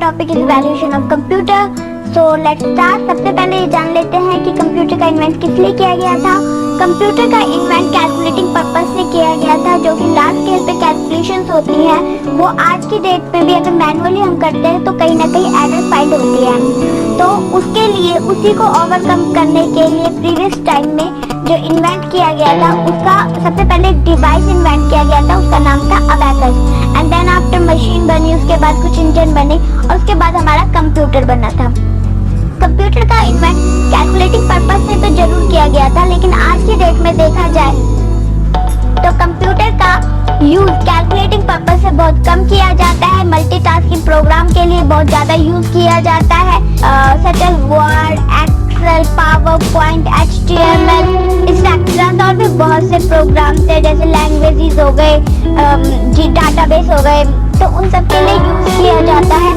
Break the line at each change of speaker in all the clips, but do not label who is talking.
Topic is valuation of computer. So let's start. सबसे पहले ये जान लेते हैं कि कंप्यूटर का इन्वेंट किस लिए किया गया था। कंप्यूटर का इन्वेंट कैलकुलेटिंग पर्पस से किया गया था, जो कि लार्ज स्केल पे कैलकुलेशंस होती हैं वो आज की डेट में भी अगर मैनुअली हम करते हैं तो कहीं ना कहीं एरर फाइंड होती है। तो उसके लिए उसी को ओवरकम करने के लिए प्रीवियस टाइम में जो इन्वेंट किया गया था उसका सबसे पहले एक डिवाइस इन्वेंट किया गया था, उसका नाम था abacus. And then after machine बनी, उसके बाद कुछ इंजन बने और उसके बाद हमारा कंप्यूटर बना था। कंप्यूटर का इन्वेंट कैलकुलेटिंग पर्पस से तो जरूर किया गया था, लेकिन आज की डेट में देखा जाए तो कंप्यूटर का यूज कैलकुलेटिंग पर्पस से बहुत कम किया जाता है। मल्टीटास्किंग प्रोग्राम के लिए बहुत ज्यादा यूज किया जाता है, such as Word, Excel, PowerPoint, HTML, etcetera और भी बहुत से प्रोग्राम्स है जैसे लैंग्वेजेस हो गए, डाटाबेस हो गए, तो उन सब के लिए यूज किया जाता है।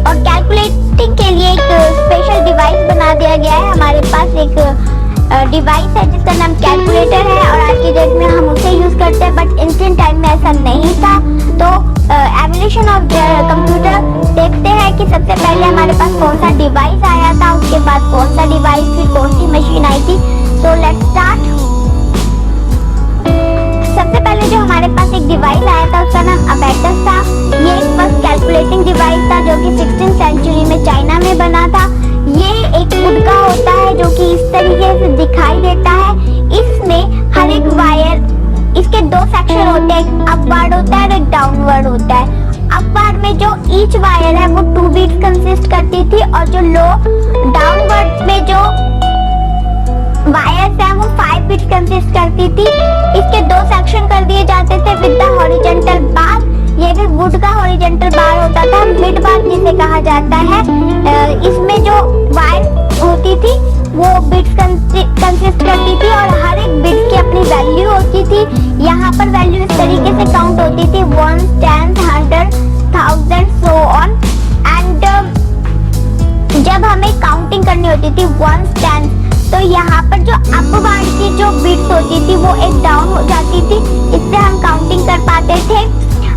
और कैलकुलेटिंग के लिए एक स्पेशल डिवाइस बना दिया गया है। हमारे पास एक डिवाइस है जिसका नाम कैलकुलेटर है और आज की डेट में हम उसे यूज करते हैं, बट एंशिएंट टाइम में ऐसा नहीं था। तो एवोल्यूशन ऑफ कंप्यूटर देखते हैं कि सबसे पहले हमारे पास कौन सा डिवाइस आया था, उसके बाद कौन सा डिवाइस, फिर कौन सी मशीन आई थी। So let's start. सबसे पहले जो हमारे पास एक डिवाइस आया था उसका नाम अबैकस था। ये एक फर्स्ट कैलकुलेटिंग डिवाइस था जो कि 16th सेंचुरी में चाइना में बना था। ये एक वुड का होता है जो कि इस तरीके से दिखाई देता है। इसमें हर एक वायर, इसके दो सेक्शन होते हैं, एक अपवर्ड होता है और एक डाउनवर्ड होता है। अपवर्ड में जो ईच वायर है वो 2 बीट्स कंसिस्ट करती थी और जो लो डाउनवर्ड में जो वायर्स है वो 5 बिट्स कंसिस्ट करती थी। इसके दो सेक्शन कर दिए जाते थे विद द हॉरिजॉन्टल बार। ये भी वुड का हॉरिजॉन्टल बार होता था, मिड बार जिसे कहा जाता है। इसमें जो वायर होती थी वो बिट्स कंसिस्ट करती थी और हर एक बिट की अपनी वैल्यू होती थी। यहाँ पर वैल्यू इस तरीके से काउंट होती थी 1, 10, 100, 1000 सो ऑन। एंड जब हमें काउंटिंग करनी होती थी 1, 10, तो यहाँ पर जो अपवर्ड की जो बिट्स होती थी वो एक डाउन हो जाती थी, इससे हम काउंटिंग कर पाते थे।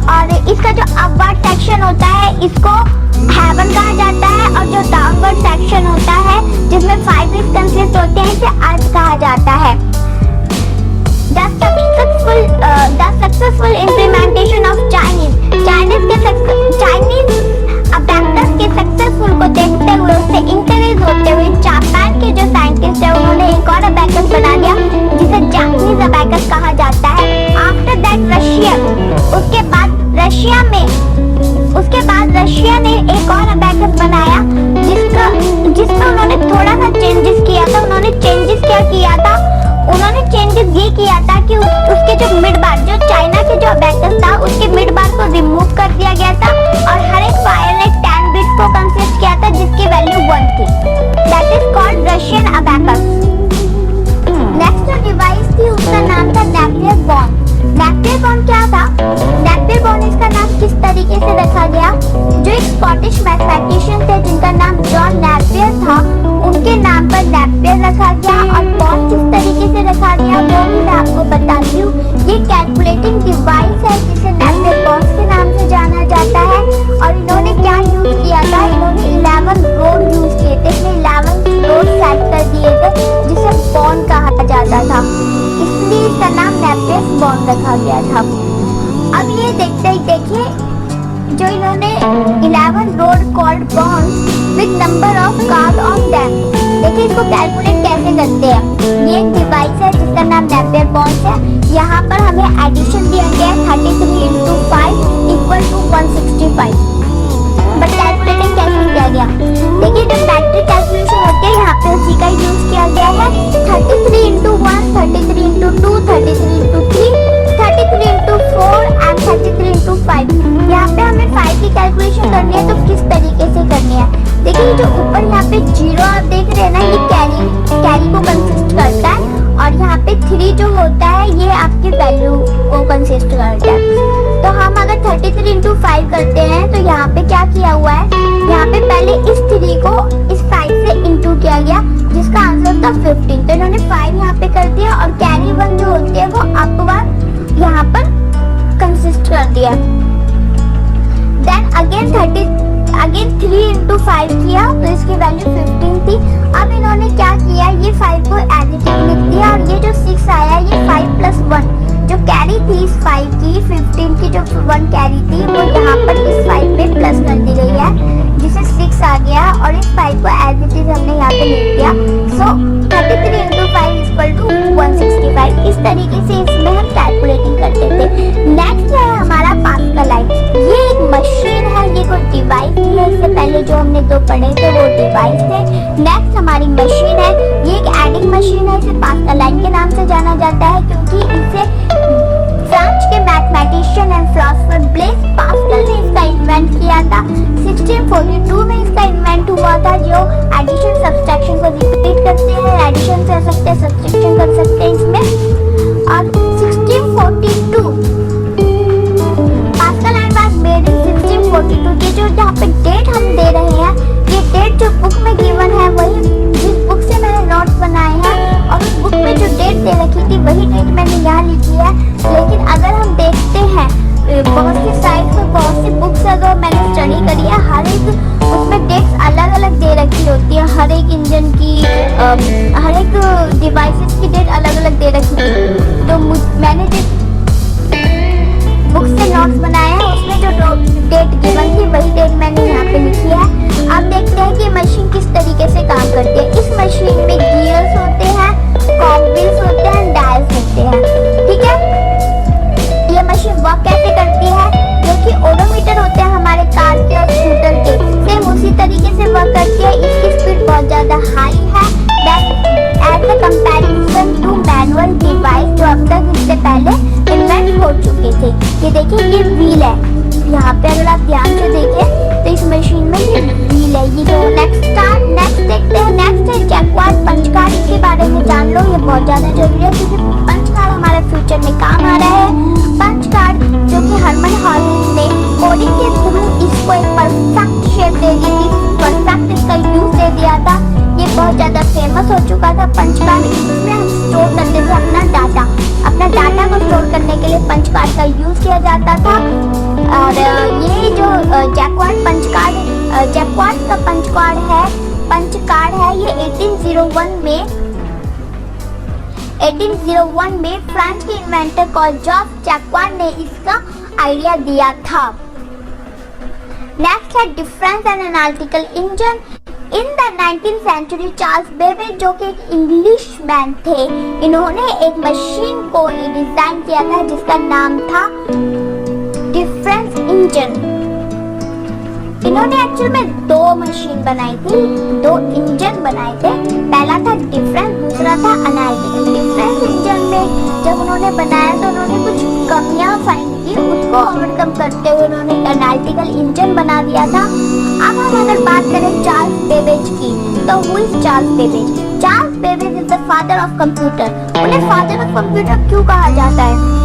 और इसका जो अपवर्ड सेक्शन होता है इसको हेवन कहा जाता है और जो डाउनवर्ड सेक्शन होता है जिसमें 5 बिट्स कंसिस्ट होते हैं इसे अर्थ कहा जाता है। The successful implementation of Chinese abacus के सक्सेसफुल को देखते हुए, उससे इंकरेज होते हुए जापान के जो साइंटिस्ट है उन्होंने एक और अबैकस बना दिया जिसे जापानीज अबैकस कहा जाता है। आफ्टर दैट रशिया ने एक और अबैकस बनाया जिसमें उन्होंने थोड़ा सा चेंजेस किया था। उन्होंने चेंजेस ये किया था कि उसके जो मिड बार, जो चाइना के जो अबैकस था उसके मिड बार को रिमूव कर दिया गया था और हर एक वायर ने 10 बिट्स को कंसिस्ट किया था जिसकी वैल्यू 1 थी। That is called Russian abacus. Next जो डिवाइस थी उसका नाम था नेपियर बॉन। नेपियर बॉन क्या था? नेपियर बॉन इसका नाम किस तरीके से रखा गया? जो एक स्कॉटिश मैथमेटिशियन थे जिनका नाम जॉन नेपियर था, उनके नाम पर नेपियर रखा गया। और बॉन किस तरीके से रखा गया वो भी मैं आपको बताती हूँ। ये कैलकुलेटिंग डिवाइस है जिसे नेपियर बॉन के नाम से जाना जाता है। और इन्होंने क्या यूज किया था? इन्होंने 11 रोड यूज किए थे, इसमें 11 रोड सेट कर दिए थे जिसे बॉन कहा जाता था, इसलिए इसका नाम नेपियर बॉन रखा गया था। अब ये देखिए जो इन्होंने 11 rod called bones with number of card on them. देखिए इसको कैलकुलेट कैसे करते हैं। ये एक डिवाइस है जिसका नाम नेपियर बॉन्स है। यहाँ पर हमें एडिशन दिया गया है 33 into 5 equal to 165। But calculating कैसे किया गया? देखिए जो मैट्रिक कैलकुलेशन होती है यहाँ पे उसी का यूज किया गया है। 33 into 1, 33 into 2, 33 into 3, 33 into 4 and 33 into 5। यहाँ पे हमें 5 की कैलकुलेशन करनी है तो किस तरीके से करनी है? देखिए जो ऊपर यहाँ पे 0 आप देख रहे हैं ना, ये कैरी को कंसिस्ट करता है और यहाँ पे 3 जो होता है ये आपकी वैल्यू को कंसिस्ट करता है। तो हम अगर 33 into 5 करते हैं तो यहाँ पे क्या किया हुआ है? यहाँ पे पहले इस 3 को इस 5 से इंटू किया गया जिसका आंसर था 15। तो इन्होंने 5 यहाँ पे कर दिया और कैरी 1 जो होती है वो अपवर्ड यहाँ पर कंसिस्ट कर दिया। देन अगेन 30 अगेन 3 into 5 किया तो इसकी वैल्यू 15 थी। अब इन्होंने क्या किया, ये 5 को एज इट इज लिख दिया और ये जो 6 आया ये 5 plus 1 जो कैरी थी इस 5 की 15 की जो 1 कैरी थी वो यहाँ पर इस 5 पे प्लस कर दी गई है जिसे 6 आ गया और इस 5 को एज इट इज हमने यहाँ पे लिख दिया। सो 33 into 5 इक्वल टू 165। इस तरीके से इसमें हम कैलकुलेटिंग करते थे। नेक्स्ट है हमारा पास्कल लाइन। ये एक मशीन है, ये कोई डिवाइस है। इससे पहले जो हमने दो पढ़े थे वो डिवाइस थे। नेक्स्ट हमारी मशीन है, ये एक एडिंग मशीन है। इसे पास्कल लाइन के नाम से जाना जाता है क्योंकि इसे फ्रांस के mathematician and philosopher Blaise Pascal ने इसका इन्वेंट किया था। 1642 में इसका इन्वेंट हुआ था जो एडिशन सब्सट्रैक्शन को रिपीट करते हैं, एडिशन कर सकते हैं, सब्सट्रैक्शन कर सकते हैं इसमें। और 1642 pascal line was made in 1642। ये जो यहाँ पे डेट हम दे रहे हैं ये डेट जो बुक में गिवन है वही जिस बुक से मैंने नोट्स बनाए हैं और उस बुक में जो डेट दे रखी थी वही डेट मैंने यहाँ लिखी है। लेकिन अगर हम देखते हैं बहुत सी साइट पर बहुत सी बुक्स अगर मैंने स्टडी करी है हर एक उसमें डेट्स अलग अलग दे रखी होती है। हर एक इंजन की हर एक डिवाइसेस की डेट अलग अलग दे रखी थी। तो मैंने जिस बुक से नोट्स बनाए हैं उसमें जो डेट गिवन थी वही डेट मैंने यहाँ पे लिखी है। अब देखते हैं कि मशीन किस तरीके से काम करती है। इस मशीन में गियर्स होते हैं, कॉम्बिल्स होते हैं, डायल्स होते हैं। ठीक है, ये मशीन वर्क कैसे करती है, जो कि ओडोमीटर होते हैं हमारे कार के और स्कूटर के, सेम उसी तरीके से वर्क करती है। इसकी स्पीड बहुत ज्यादा हाई है as a comparison to manual device जो अब तक इससे पहले इन्वेंट हो चुके थे। ये देखिए ये व्हील है, यहाँ पे अगर आप ध्यान से देखें तो इस मशीन में ये व्हील है। ये जो नेक्स्ट देखते हैं, नेक्स्ट है जैकवार्ड पंच कार्ड। इसके बारे में जान लो, ये बहुत ज्यादा जरूरी है क्योंकि पंच कार्ड हमारे फ्यूचर में काम आ रहा है। पंच कार्ड जो कि हरमन हॉलिंग ने कोडिंग के थ्रू इसको एक परफेक्ट शेप दे दी थी, परफेक्ट इसका यूज दे दिया था। ये बहुत ज्यादा फेमस हो चुका था पंच कार्ड। इसमें हम स्टोर करते थे अपना डाटा को स्टोर करने के लिए पंच कार्ड का यूज किया जाता था। और ये जो जैकवार्ड पंच का पंच कार्ड है ये 1801 में फ्रांस के इन्वेंटर जॉर्ज जैकवार्ड ने इसका आइडिया दिया था। नेक्स्ट है difference and analytical engine. In the 19th century Charles Babbage जो कि एक इंग्लिश मैन थे, इन्होंने एक मशीन को डिजाइन किया था जिसका नाम था डिफरेंस इंजन। इन्होंने एक्चुअल में दो मशीन बनाई थी, दो इंजन बनाए थे। पहला था डिफरेंस, दूसरा था एनालिटिकल। डिफरेंस इंजन में जब उन्होंने बनाया तो उन्होंने कुछ कमियां फाइंड की, उसको ओवरकम करते हुए उन्होंने एनालिटिकल इंजन बना दिया था। अब हम अगर बात करें चार्ल्स बेबेज की, तो who is Charles Babbage? Charles Babbage is the father of computer. उन्हें फादर ऑफ कंप्यूटर क्यों कहा जाता है?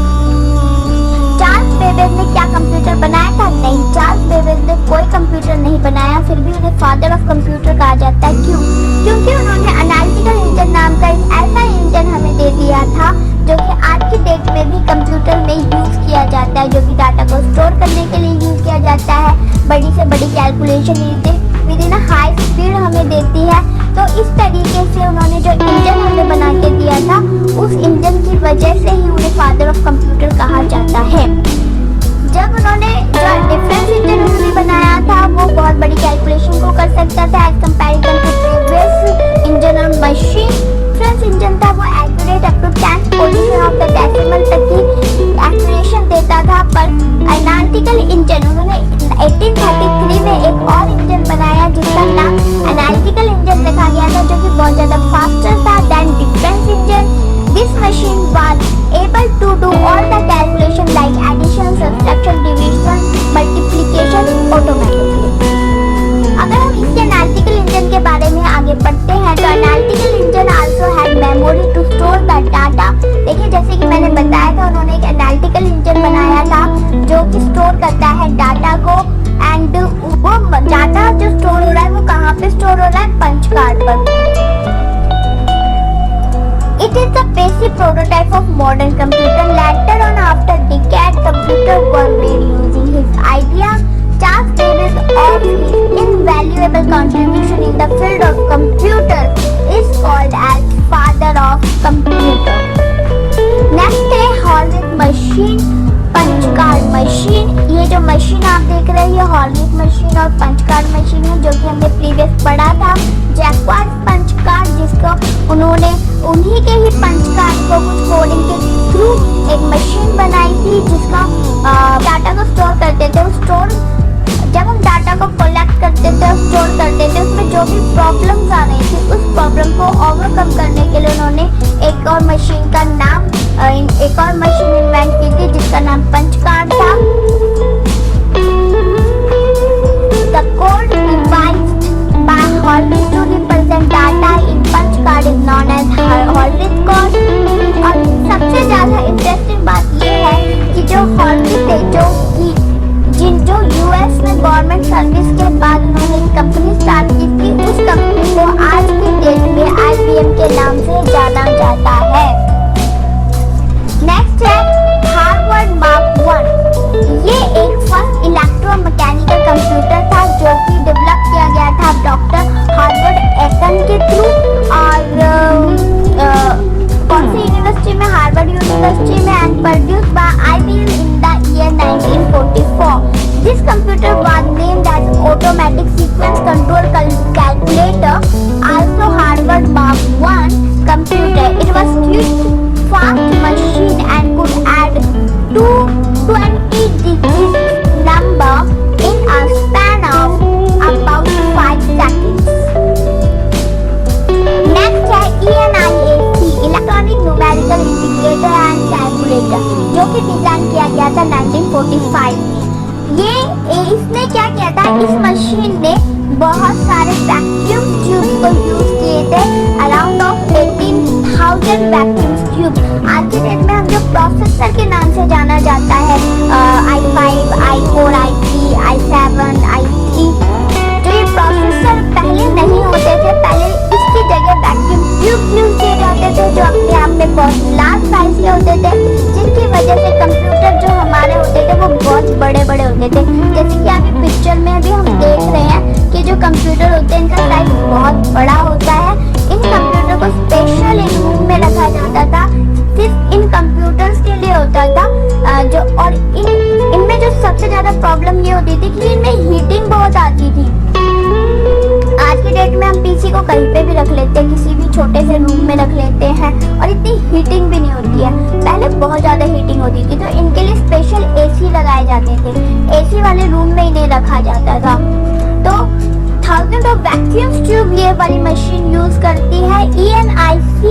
चार्ल्स बेबेज ने क्या कंप्यूटर बनाया था? नहीं, चार्ल्स बेबेज ने कोई कंप्यूटर नहीं बनाया, फिर भी उन्हें फादर ऑफ कंप्यूटर कहा जाता है। क्यों? क्योंकि उन्होंने एनालिटिकल इंजन नाम का एक ऐसा इंजन हमें दे दिया था जो कि आज की डेट में भी कंप्यूटर में यूज किया जाता है, जो कि डाटा को स्टोर करने के लिए यूज किया जाता है। बड़ी से बड़ी calculation with in high speed हमें देती है। तो इस तरीके से उन्होंने जो इंजन हमें बना के दिया था, उस इंजन की वजह से ही उन्हें फादर ऑफ कंप्यूटर कहा जाता है। जब उन्होंने जो डिफरेंस इंजन उन्होंने बनाया था वो बहुत बड़ी कैलकुलेशन को कर सकता था as comparison to previous engine और मशीन। डिफरेंस इंजन था वो accurate up to 10th position of the decimal तक की एक्यूरेशन देता था। पर एनालिटिकल इंजन उन्होंने 1833 में एक और इंजन बनाया जिसका नाम एनालिटिकल इंजन रखा गया था, जो कि बहुत ज्यादा फास्टर था than difference engine. This machine was able to do all the calculation like addition, subtraction, division, multiplication automatically. अगर हम इसके एनालिटिकल इंजन के बारे में आगे पढ़ते हैं तो analytical engine also had memory to store the data. देखिए जैसे कि मैंने बताया था उन्होंने एक एनालिटिकल इंजन बनाया था जो कि स्टोर करता है डाटा को, एंड वो डाटा जो स्टोर हो रहा है वो कहाँ पे स्टोर हो रहा है? पंच कार्ड पर। It is the basic prototype of modern computer. Later on, after decades, computers were made using his idea. Charles Babbage Because of his invaluable contribution in the field of computer is called as father of computer. Next है हॉलरिक machine, punch card machine. ये जो machine आप देख रहे हैं ये हॉलरिक machine और punch card machine है, जो कि हमने प्रीवियस पढ़ा था। जैक्वार्ड पंच कार्ड, जिसको उन्होंने उन्हीं के ही पंच कार्ड को कुछ कोडिंग के थ्रू एक मशीन बनाई थी, जिसका डाटा को स्टोर करते थे। जब हम डाटा को कलेक्ट करते थे और स्टोर करते थे, उसमें जो भी प्रॉब्लम्स आ रही थी उस प्रॉब्लम को ओवरकम करने के लिए उन्होंने एक और मशीन इन्वेंट की थी, जिसका नाम पंच कार्ड था। The code devised by Hallwig to represent data in punch card is known as Hallwig code। और सबसे ज्यादा इंटरेस्टिंग बात ये है कि जो Hallwig थे, जो यूएस में गवर्नमेंट सर्विस के बाद उन्होंने एक कंपनी स्टार्ट की थी, उस कंपनी को आज की डेट में IBM के नाम से जाना जाता है। नेक्स्ट है हार्वर्ड मार्क 1। ये एक फर्स्ट इलेक्ट्रोमैकेनिकल कंप्यूटर था, जो कि डेवलप किया गया था डॉक्टर हार्वर्ड एकन के थ्रू। और कौन सी यूनिवर्सिटी में? हार्वर्ड यूनिवर्सिटी में, and produced by IBM in the year 1944। This computer was named as Automatic Sequence Control Calculator, also Harvard Mark I computer. It was quick, fast machine and could add 220-digit number in a span of about 5 seconds. Next है ENIAC, Electronic Numerical Integrator and Calculator, जो कि design किया गया था 1945 में। इसने क्या किया था, इस मशीन ने बहुत सारे वैक्यूम ट्यूब को यूज किए थे, अराउंड ऑफ 18,000 वैक्यूम ट्यूब। आज के डेट में हम जो प्रोसेसर के नाम से जाना जाता है, i5, i4, i3, i7, i3, जो ये प्रोसेसर पहले नहीं होते थे, पहले इसकी जगह वैक्यूम ट्यूब यूज किए जाते थे, जो अपने आप में बहुत लार्ज साइज के होते थे, जिनकी वजह से कंप्यूटर जो हमारे होते थे वो बहुत बड़े बड़े होते थे। जैसे कि अभी पिक्चर में अभी हम देख रहे हैं कि जो कंप्यूटर होते हैं इनका साइज बहुत बड़ा होता है। इन कंप्यूटर को स्पेशल एक रूम में रखा जाता था, सिर्फ इन कंप्यूटर्स के लिए होता था। और इनमें जो सबसे ज्यादा प्रॉब्लम ये होती थी कि इनमें हीटिंग बहुत आती थी। आज की डेट में हम पीसी को कहीं पे भी रख लेते हैं, किसी भी छोटे से रूम में रख लेते हैं, और इतनी हीटिंग भी नहीं होती है। पहले बहुत ज्यादा हीटिंग होती थी, तो इनके लिए स्पेशल एसी लगाए जाते थे। एसी वाले रूम में इन्हें रखा जाता था। तो थाउजेंड ऑफ वैक्यूम ट्यूब ये वाली मशीन यूज करती है। ENIC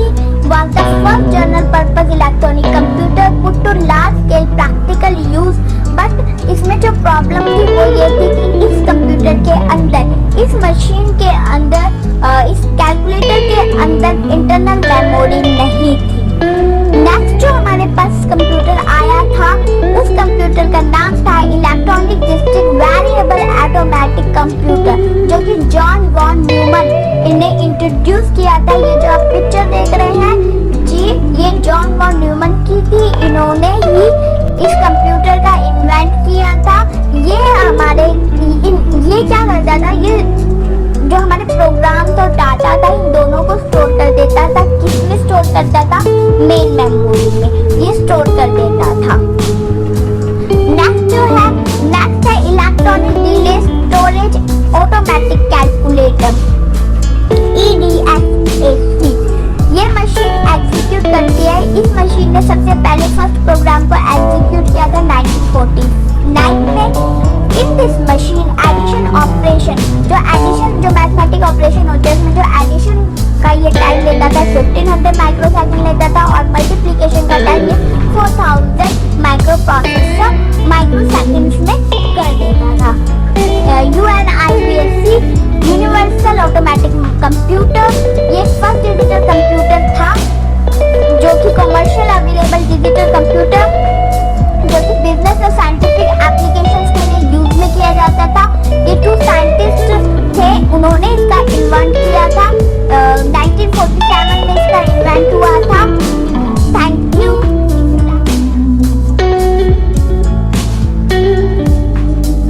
was the first general purpose electronic computer put to large scale practical use, but इसमें जो प्रॉब्लम थी वो ये थी कि इस कंप्यूटर के अंदर, इस मशीन के अंदर, इस कैलकुलेटर के अंदर इंटरनल मेमोरी नहीं थी। नेक्स्ट जो हमारे पास कंप्यूटर आया था, उस कंप्यूटर का नाम था electronic discrete variable automatic computer, जो कि जॉन वॉन न्यूमन इन्हें इंट्रोड्यूस किया था। ये जो आप पिक्चर देख रहे हैं जी, ये जॉन वॉन न्यूमन की थी। इन्होंने ही इस कंप्यूटर का इन्वेंट किया था। ये क्या करता था, ये जो हमारे प्रोग्राम्स और डाटा था इन दोनों को स्टोर कर देता था। किसमें स्टोर करता था? मेन मेमोरी में ये स्टोर कर देता था। नेक्स्ट है electronic delay storage automatic calculator, EDSAC। ये मशीन एग्जीक्यूट करती है। इस मशीन ने सबसे पहले फर्स्ट प्रोग्राम को एग्जीक्यूट किया था 1949 में। In this machine addition operation, जो मैथमेटिक ऑपरेशन होते हैं, उसमें जो एडिशन का ये टाइम लेता था 1500 माइक्रो